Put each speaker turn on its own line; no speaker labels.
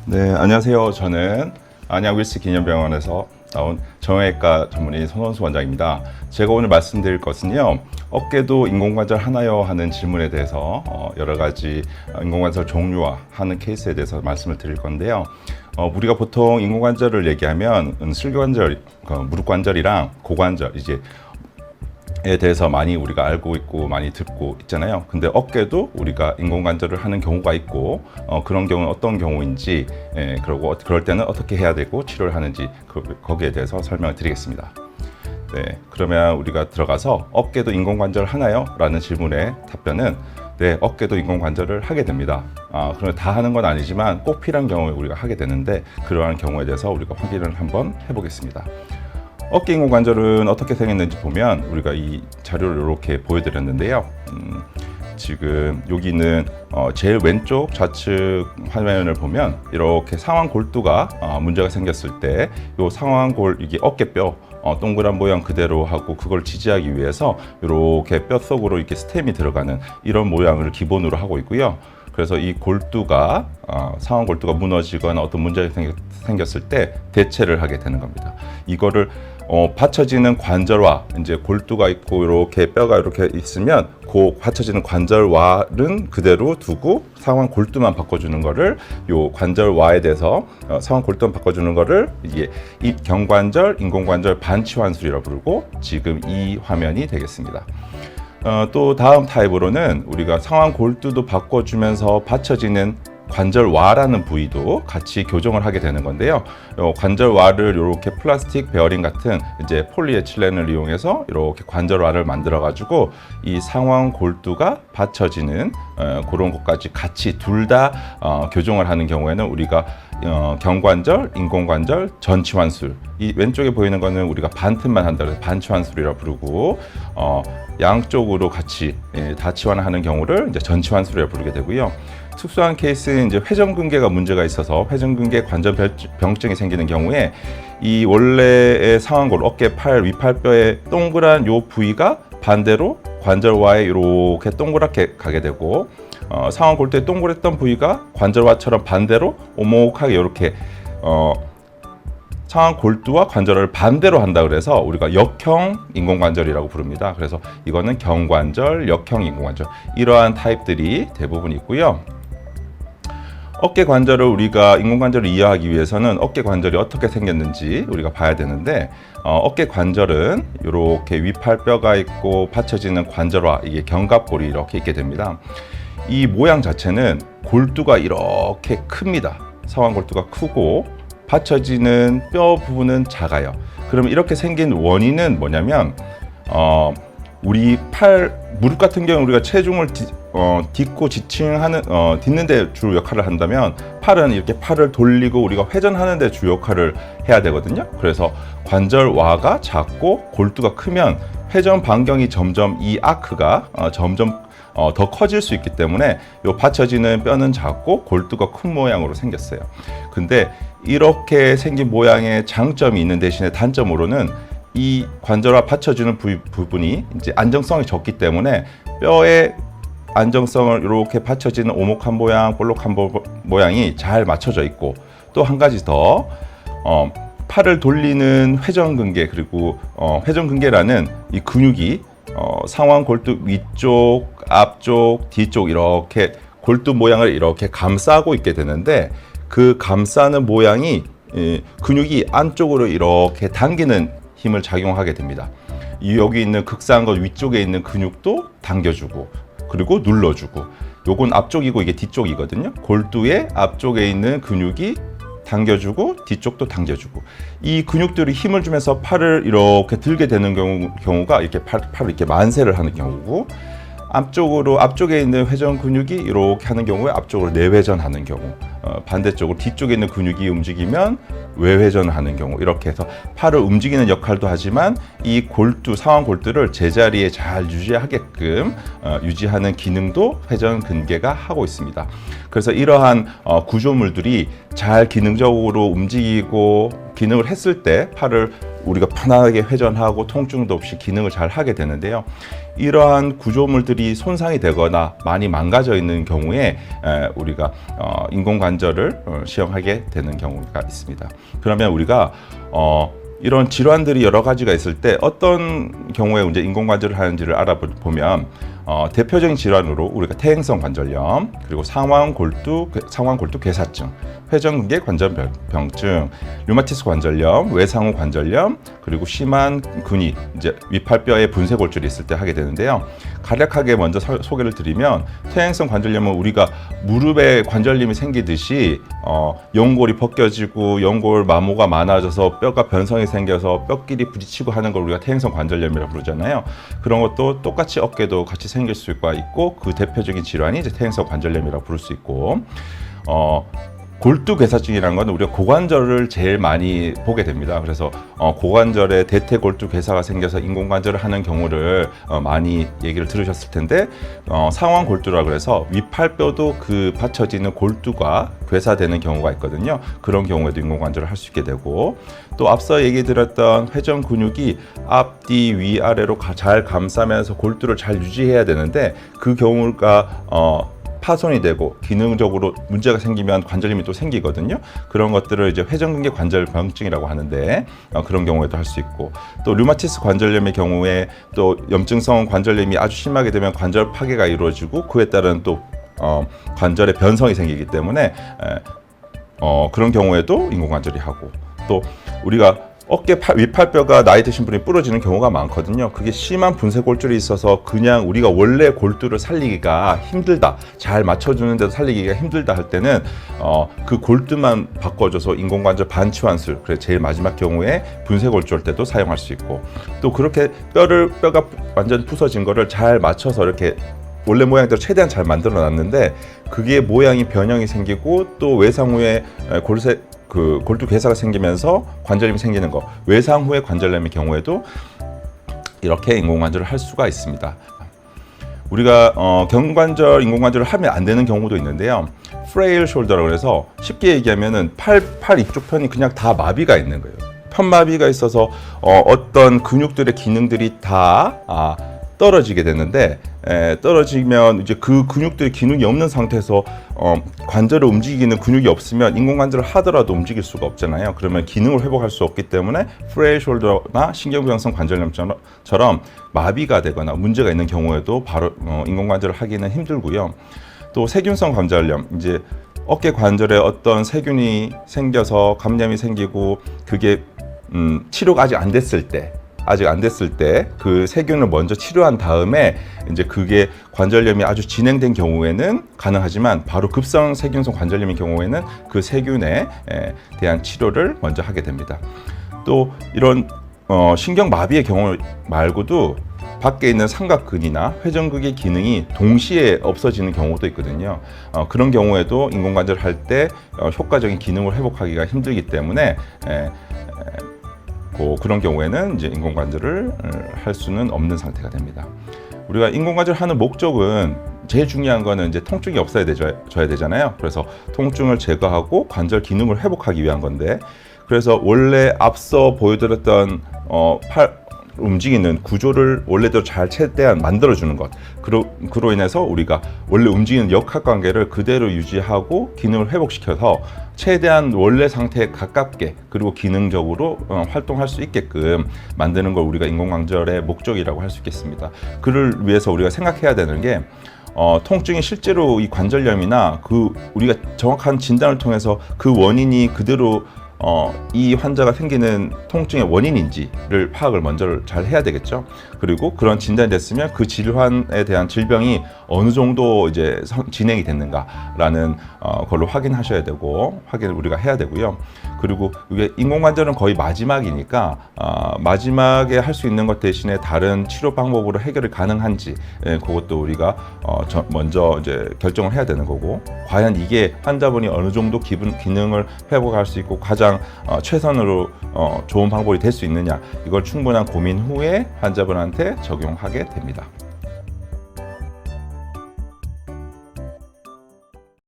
네, 안녕하세요. 저는 안양 윌스 기념병원에서 나온 정형외과 전문의 손원수 원장입니다. 제가 오늘 말씀드릴 것은요, 어깨도 인공관절 하나요? 하는 질문에 대해서 여러 가지 인공관절 종류와 하는 케이스에 대해서 말씀을 드릴 건데요. 우리가 보통 인공관절을 얘기하면 슬개관절, 무릎관절이랑 고관절, 에 대해서 많이 우리가 알고 있고 많이 듣고 있잖아요. 근데 어깨도 우리가 인공관절을 하는 경우가 있고 그런 경우는 어떤 경우인지, 그리고 그럴 때는 어떻게 해야 되고 치료를 하는지 거기에 대해서 설명을 드리겠습니다. 네, 그러면 우리가 들어가서 어깨도 인공관절 하나요? 라는 질문의 답변은 네, 어깨도 인공관절을 하게 됩니다. 그러면 다 하는 건 아니지만 꼭 필요한 경우에 우리가 하게 되는데, 그러한 경우에 대해서 우리가 확인을 한번 해보겠습니다. 어깨 인공관절은 어떻게 생겼는지 보면 우리가 이 자료를 이렇게 보여드렸는데요. 지금 여기는 제일 왼쪽 좌측 화면을 보면 이렇게 상완골두가 문제가 생겼을 때 이 상완골, 이게 어깨뼈 동그란 모양 그대로 하고 그걸 지지하기 위해서 이렇게 뼈 속으로 이렇게 스템이 들어가는 이런 모양을 기본으로 하고 있고요. 그래서 이 골두가 상완골두가 무너지거나 어떤 문제가 생겼을 때 대체를 하게 되는 겁니다. 이거를 받쳐지는 관절와 이제 골두가 있고 이렇게 뼈가 이렇게 있으면 그 받쳐지는 관절와는 그대로 두고 상완 골두만 바꿔주는 거를, 요 관절와에 대해서 상완 골두만 바꿔주는 거를 이게 이 경관절, 인공관절 반치환술이라고 부르고 지금 이 화면이 되겠습니다. 또 다음 타입으로는 우리가 상완 골두도 바꿔주면서 받쳐지는 관절와라는 부위도 같이 교정을 하게 되는 건데요. 관절와를 이렇게 플라스틱 베어링 같은 이제 폴리에틸렌을 이용해서 이렇게 관절와를 만들어 가지고 이 상완 골두가 받쳐지는 그런 것까지 같이 둘 다 교정을 하는 경우에는 우리가 경관절, 인공관절, 전치환술, 이 왼쪽에 보이는 거는 우리가 반틈만 한다 그래서 반치환술이라고 부르고, 양쪽으로 같이 다 치환하는 경우를 이제 전치환술이라고 부르게 되고요. 특수한 케이스는 이제 회전근개가 문제가 있어서 회전근개 관절병증이 생기는 경우에 이 원래의 상완골, 어깨, 팔, 위팔뼈의 동그란 요 부위가 반대로 관절와에 이렇게 동그랗게 가게 되고, 상완골두에 동그랬던 부위가 관절와처럼 반대로 오목하게 이렇게 상완골두와 관절을 반대로 한다 그래서 우리가 역형 인공관절이라고 부릅니다. 그래서 이거는 경관절, 역형 인공관절, 이러한 타입들이 대부분 있고요. 어깨 관절을 우리가 인공관절을 이해하기 위해서는 어깨 관절이 어떻게 생겼는지 우리가 봐야 되는데, 어깨 관절은 이렇게 위팔뼈가 있고 받쳐지는 관절와 이게 견갑골이 이렇게 있게 됩니다. 이 모양 자체는 골두가 이렇게 큽니다. 상완골두가 크고 받쳐지는 뼈 부분은 작아요. 그럼 이렇게 생긴 원인은 뭐냐면, 우리 팔, 무릎 같은 경우 우리가 체중을 딛고 지칭하는, 딛는 데 주 역할을 한다면 팔은 이렇게 팔을 돌리고 우리가 회전하는 데 주 역할을 해야 되거든요. 그래서 관절와가 작고 골두가 크면 회전 반경이 점점, 이 아크가 점점 더 커질 수 있기 때문에 요 받쳐지는 뼈는 작고 골두가 큰 모양으로 생겼어요. 근데 이렇게 생긴 모양의 장점이 있는 대신에 단점으로는 이 관절과 받쳐주는 부분이 이제 안정성이 적기 때문에 뼈의 안정성을 이렇게 받쳐지는 오목한 모양, 볼록한 모양이 잘 맞춰져 있고, 또 한 가지 더 팔을 돌리는 회전근개, 그리고 회전근개라는 이 근육이 상완골두 위쪽, 앞쪽, 뒤쪽 이렇게 골두 모양을 이렇게 감싸고 있게 되는데, 그 감싸는 모양이 근육이 안쪽으로 이렇게 당기는 힘을 작용하게 됩니다. 여기 있는 극상근 위쪽에 있는 근육도 당겨주고 그리고 눌러주고, 요건 앞쪽이고 이게 뒤쪽이거든요. 골두의 앞쪽에 있는 근육이 당겨주고 뒤쪽도 당겨주고, 이 근육들이 힘을 주면서 팔을 이렇게 들게 되는 경우가 이렇게 팔을 이렇게 만세를 하는 경우고, 앞쪽에 있는 회전 근육이 이렇게 하는 경우에 앞쪽으로 내회전하는 경우, 반대쪽으로 뒤쪽에 있는 근육이 움직이면 외회전하는 경우, 이렇게 해서 팔을 움직이는 역할도 하지만 이 골두, 상완 골두를 제자리에 잘 유지하게끔 유지하는 기능도 회전 근개가 하고 있습니다. 그래서 이러한 구조물들이 잘 기능적으로 움직이고 기능을 했을 때 팔을 우리가 편안하게 회전하고 통증도 없이 기능을 잘 하게 되는데요. 이러한 구조물들이 손상이 되거나 많이 망가져 있는 경우에 우리가 인공관절을 시행하게 되는 경우가 있습니다. 그러면 우리가 이런 질환들이 여러 가지가 있을 때 어떤 경우에 이제 인공관절을 하는지를 알아보면 대표적인 질환으로 우리가 퇴행성 관절염, 그리고 상완골두 괴사증, 회전근개 관절병증, 류마티스 관절염, 외상후 관절염, 그리고 심한 근위, 이제 위팔뼈에 분쇄골절이 있을 때 하게 되는데요. 간략하게 먼저 소개를 드리면 퇴행성 관절염은 우리가 무릎에 관절염이 생기듯이 연골이 벗겨지고 연골 마모가 많아져서 뼈가 변성이 생겨서 뼈끼리 부딪히고 하는 걸 우리가 퇴행성 관절염이라고 부르잖아요. 그런 것도 똑같이 어깨도 같이 생길 수가 있고, 그 대표적인 질환이 이제 퇴행성 관절염이라고 부를 수 있고, 골두괴사증이라는 건 우리가 고관절을 제일 많이 보게 됩니다. 그래서 고관절에 대퇴골두괴사가 생겨서 인공관절을 하는 경우를 많이 얘기를 들으셨을 텐데, 상완골두라고 해서 위팔뼈도 그 받쳐지는 골두가 괴사되는 경우가 있거든요. 그런 경우에도 인공관절을 할 수 있게 되고, 또 앞서 얘기 드렸던 회전 근육이 앞뒤 위아래로 잘 감싸면서 골두를 잘 유지해야 되는데, 그 경우가 파손이 되고 기능적으로 문제가 생기면 관절염이 또 생기거든요. 그런 것들을 이제 회전근개 관절병증이라고 하는데, 그런 경우에도 할 수 있고, 또 류마티스 관절염의 경우에 또 염증성 관절염이 아주 심하게 되면 관절 파괴가 이루어지고 그에 따른 또 관절의 변성이 생기기 때문에 그런 경우에도 인공관절이 하고, 또 우리가 어깨 위팔뼈가 나이 드신 분이 부러지는 경우가 많거든요. 그게 심한 분쇄골절이 있어서 그냥 우리가 원래 골두를 살리기가 힘들다, 잘 맞춰주는데도 살리기가 힘들다 할 때는 그 골두만 바꿔줘서 인공관절 반치환술, 그래 제일 마지막 경우에 분쇄골절 때도 사용할 수 있고, 또 그렇게 뼈가 완전 부서진 거를 잘 맞춰서 이렇게 원래 모양대로 최대한 잘 만들어 놨는데 그게 모양이 변형이 생기고 또 외상 후에 골두 괴사가 생기면서 관절염이 생기는 거, 외상 후에 관절염의 경우에도 이렇게 인공관절을 할 수가 있습니다. 우리가 경관절 인공관절을 하면 안 되는 경우도 있는데요. 프레일 숄더라고 해서 쉽게 얘기하면은 팔 이쪽 편이 그냥 다 마비가 있는 거예요. 편마비가 있어서 어떤 근육들의 기능들이 다 떨어지게 되는데, 떨어지면 이제 그 근육들의 기능이 없는 상태에서 관절을 움직이는 근육이 없으면 인공관절을 하더라도 움직일 수가 없잖아요. 그러면 기능을 회복할 수 없기 때문에 프레일 숄더나 신경부양성 관절염처럼 마비가 되거나 문제가 있는 경우에도 바로 인공관절을 하기는 힘들고요. 또 세균성 관절염, 이제 어깨 관절에 어떤 세균이 생겨서 감염이 생기고 그게 치료가 아직 안 됐을 때 그 세균을 먼저 치료한 다음에 이제 그게 관절염이 아주 진행된 경우에는 가능하지만, 바로 급성 세균성 관절염의 경우에는 그 세균에 대한 치료를 먼저 하게 됩니다. 또 이런 신경마비의 경우 말고도 밖에 있는 삼각근이나 회전근개 기능이 동시에 없어지는 경우도 있거든요. 그런 경우에도 인공관절을 할 때 효과적인 기능을 회복하기가 힘들기 때문에 그런 경우에는 이제 인공관절을 할 수는 없는 상태가 됩니다. 우리가 인공관절을 하는 목적은 제일 중요한 거는 이제 통증이 없어져야 되잖아요. 그래서 통증을 제거하고 관절 기능을 회복하기 위한 건데, 그래서 원래 앞서 보여드렸던 움직이는 구조를 원래대로 잘 최대한 만들어주는 것, 그로 인해서 우리가 원래 움직이는 역학관계를 그대로 유지하고 기능을 회복시켜서 최대한 원래 상태에 가깝게 그리고 기능적으로 활동할 수 있게끔 만드는 걸 우리가 인공관절의 목적이라고 할 수 있겠습니다. 그를 위해서 우리가 생각해야 되는 게, 통증이 실제로 이 관절염이나 우리가 정확한 진단을 통해서 그 원인이 그대로 이 환자가 생기는 통증의 원인인지를 파악을 먼저 잘 해야 되겠죠. 그리고 그런 진단이 됐으면 그 질환에 대한 질병이 어느 정도 이제 진행이 됐는가라는 걸로 확인을 우리가 해야 되고요. 그리고 이게 인공관절은 거의 마지막이니까 마지막에 할 수 있는 것 대신에 다른 치료 방법으로 해결이 가능한지, 그것도 우리가 먼저 이제 결정을 해야 되는 거고, 과연 이게 환자분이 어느 정도 기능을 회복할 수 있고 가장 최선으로 좋은 방법이 될 수 있느냐, 이걸 충분한 고민 후에 환자분한테 적용하게 됩니다.